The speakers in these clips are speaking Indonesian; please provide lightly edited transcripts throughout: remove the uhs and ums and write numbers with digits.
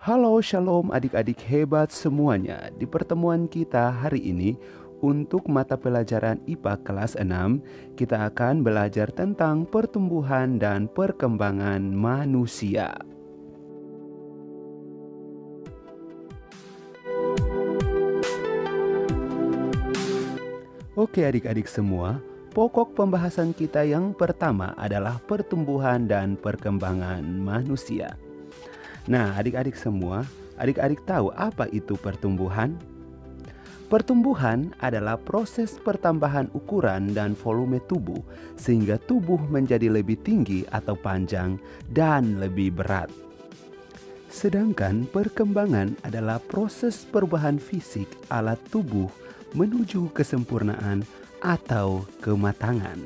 Halo Shalom adik-adik hebat semuanya. Di pertemuan kita hari ini untuk mata pelajaran IPA kelas 6 kita akan belajar tentang pertumbuhan dan perkembangan manusia. Oke adik-adik semua, pokok pembahasan kita yang pertama adalah pertumbuhan dan perkembangan manusia. Nah, adik-adik semua, adik-adik tahu apa itu pertumbuhan? Pertumbuhan adalah proses pertambahan ukuran dan volume tubuh sehingga tubuh menjadi lebih tinggi atau panjang dan lebih berat. Sedangkan perkembangan adalah proses perubahan fisik alat tubuh menuju kesempurnaan atau kematangan.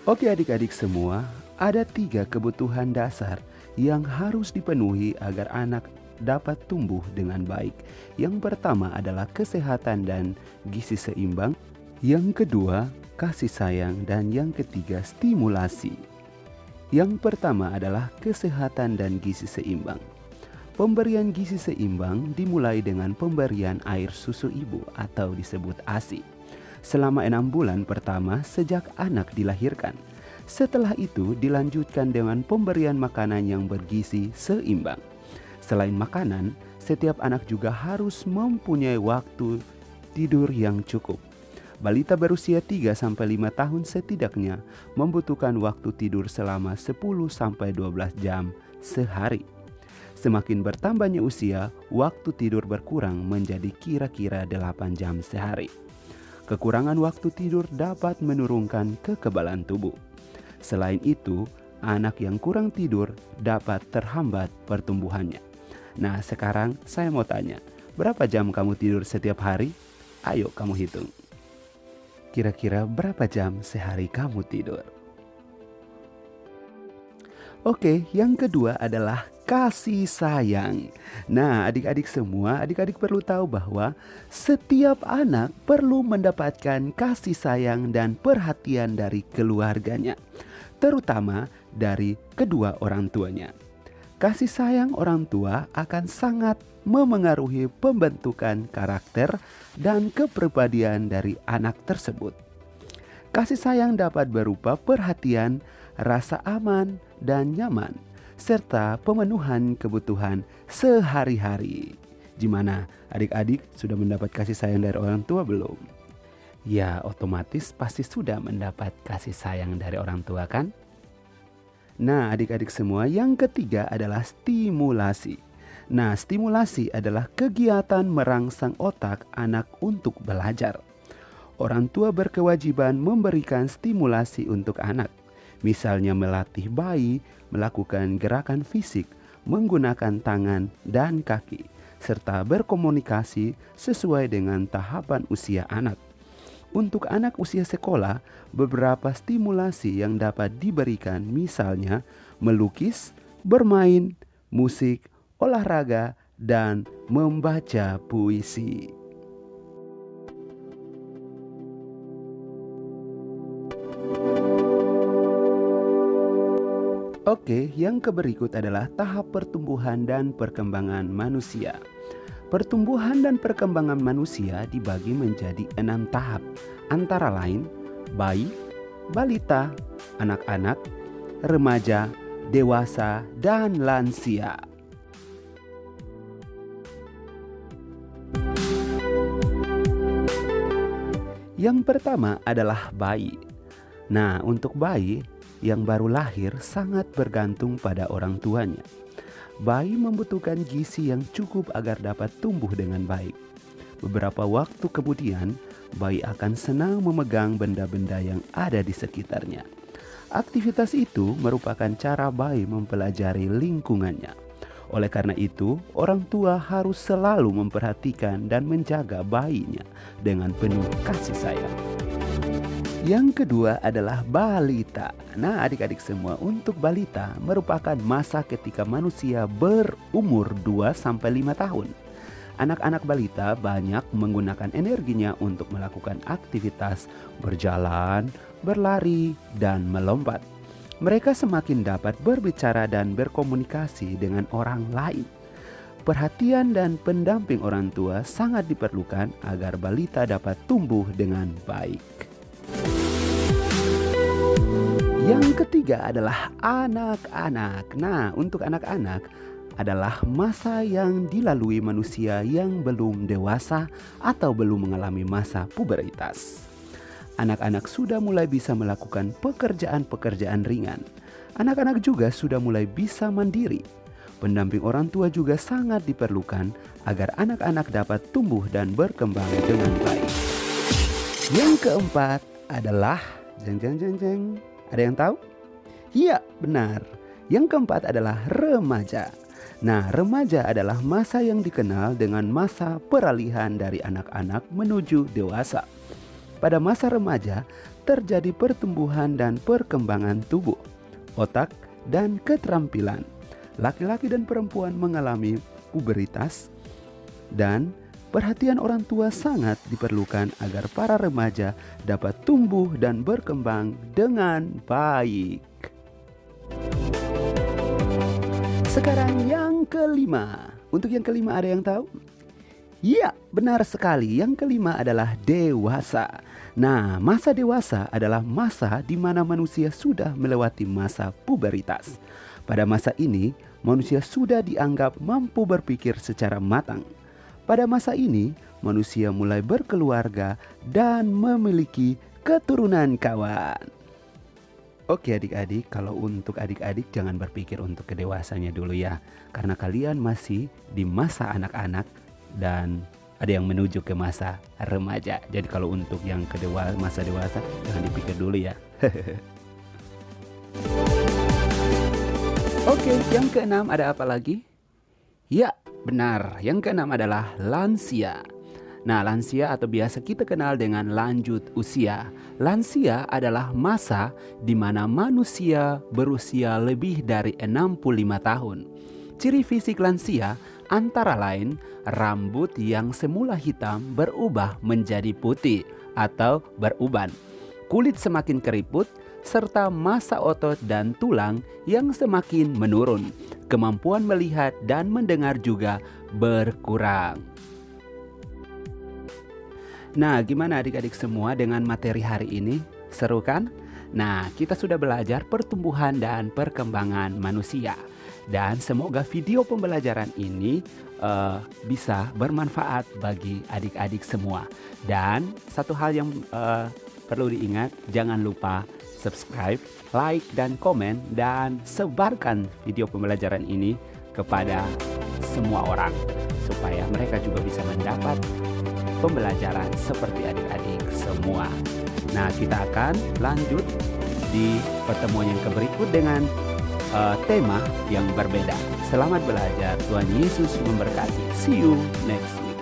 Oke adik-adik semua, ada 3 kebutuhan dasar yang harus dipenuhi agar anak dapat tumbuh dengan baik. Yang pertama adalah kesehatan dan gizi seimbang. Yang kedua, kasih sayang. Dan yang ketiga, stimulasi. Yang pertama adalah kesehatan dan gizi seimbang. Pemberian gizi seimbang dimulai dengan pemberian air susu ibu atau disebut ASI selama 6 bulan pertama sejak anak dilahirkan. Setelah itu dilanjutkan dengan pemberian makanan yang bergizi seimbang. Selain makanan, setiap anak juga harus mempunyai waktu tidur yang cukup. Balita berusia 3-5 tahun setidaknya membutuhkan waktu tidur selama 10-12 jam sehari. Semakin bertambahnya usia, waktu tidur berkurang menjadi kira-kira 8 jam sehari. Kekurangan waktu tidur dapat menurunkan kekebalan tubuh. Selain itu, anak yang kurang tidur dapat terhambat pertumbuhannya. Nah, sekarang saya mau tanya, berapa jam kamu tidur setiap hari? Ayo kamu hitung. Kira-kira berapa jam sehari kamu tidur? Oke, yang kedua adalah kasih sayang. Nah, adik-adik semua, adik-adik perlu tahu bahwa setiap anak perlu mendapatkan kasih sayang dan perhatian dari keluarganya, terutama dari kedua orang tuanya. Kasih sayang orang tua akan sangat memengaruhi pembentukan karakter dan kepribadian dari anak tersebut. Kasih sayang dapat berupa perhatian, rasa aman dan nyaman, serta pemenuhan kebutuhan sehari-hari. Gimana, adik-adik sudah mendapat kasih sayang dari orang tua belum? Ya, otomatis pasti sudah mendapat kasih sayang dari orang tua kan? Nah, adik-adik semua, yang ketiga adalah stimulasi. Nah, stimulasi adalah kegiatan merangsang otak anak untuk belajar. Orang tua berkewajiban memberikan stimulasi untuk anak. Misalnya melatih bayi melakukan gerakan fisik, menggunakan tangan dan kaki, serta berkomunikasi sesuai dengan tahapan usia anak. Untuk anak usia sekolah, beberapa stimulasi yang dapat diberikan misalnya melukis, bermain, musik, olahraga, dan membaca puisi. Oke, yang berikut adalah tahap pertumbuhan dan perkembangan manusia. Pertumbuhan dan perkembangan manusia dibagi menjadi 6 tahap, antara lain bayi, balita, anak-anak, remaja, dewasa, dan lansia. Yang pertama adalah bayi. Nah, untuk bayi yang baru lahir sangat bergantung pada orang tuanya. Bayi membutuhkan gizi yang cukup agar dapat tumbuh dengan baik. Beberapa waktu kemudian, bayi akan senang memegang benda-benda yang ada di sekitarnya. Aktivitas itu merupakan cara bayi mempelajari lingkungannya. Oleh karena itu, orang tua harus selalu memperhatikan dan menjaga bayinya dengan penuh kasih sayang. Yang kedua adalah balita. Nah, adik-adik semua, untuk balita merupakan masa ketika manusia berumur 2-5 tahun. Anak-anak balita banyak menggunakan energinya untuk melakukan aktivitas berjalan, berlari, dan melompat. mereka semakin dapat berbicara dan berkomunikasi dengan orang lain. Perhatian dan pendamping orang tua sangat diperlukan agar balita dapat tumbuh dengan baik. Yang ketiga adalah anak-anak. Nah, untuk anak-anak adalah masa yang dilalui manusia yang belum dewasa atau belum mengalami masa pubertas. Anak-anak sudah mulai bisa melakukan pekerjaan-pekerjaan ringan. Anak-anak juga sudah mulai bisa mandiri. Pendamping orang tua juga sangat diperlukan agar anak-anak dapat tumbuh dan berkembang dengan baik. Yang keempat adalah jeng. Ada yang tahu? Iya, benar. Yang keempat adalah remaja. Nah, remaja adalah masa yang dikenal dengan masa peralihan dari anak-anak menuju dewasa. Pada masa remaja terjadi pertumbuhan dan perkembangan tubuh, otak, dan keterampilan. Laki-laki dan perempuan mengalami pubertas dan perhatian orang tua sangat diperlukan agar para remaja dapat tumbuh dan berkembang dengan baik. Sekarang yang kelima. Untuk yang kelima ada yang tahu? Iya, benar sekali. Yang kelima adalah dewasa. Nah, masa dewasa adalah masa di mana manusia sudah melewati masa pubertas. Pada masa ini, manusia sudah dianggap mampu berpikir secara matang. Pada masa ini, manusia mulai berkeluarga dan memiliki keturunan kawan. Oke adik-adik, kalau untuk adik-adik jangan berpikir untuk kedewasanya dulu ya. Karena kalian masih di masa anak-anak dan ada yang menuju ke masa remaja. Jadi kalau untuk yang masa dewasa jangan dipikir dulu ya. Oke, yang keenam ada apa lagi? Ya, benar. Yang keenam adalah lansia. Nah, lansia atau biasa kita kenal dengan lanjut usia. Lansia adalah masa di mana manusia berusia lebih dari 65 tahun. Ciri fisik lansia antara lain rambut yang semula hitam berubah menjadi putih atau beruban. Kulit semakin keriput, serta massa otot dan tulang yang semakin menurun. Kemampuan melihat dan mendengar juga berkurang. Nah, gimana adik-adik semua dengan materi hari ini? Seru kan? Nah, kita sudah belajar pertumbuhan dan perkembangan manusia. Dan semoga video pembelajaran ini bisa bermanfaat bagi adik-adik semua. Dan satu hal yang perlu diingat, jangan lupa subscribe, like, dan komen, dan sebarkan video pembelajaran ini kepada semua orang supaya mereka juga bisa mendapat pembelajaran seperti adik-adik semua. Nah, kita akan lanjut di pertemuan yang berikut dengan tema yang berbeda. Selamat belajar, Tuhan Yesus memberkati. See you next week.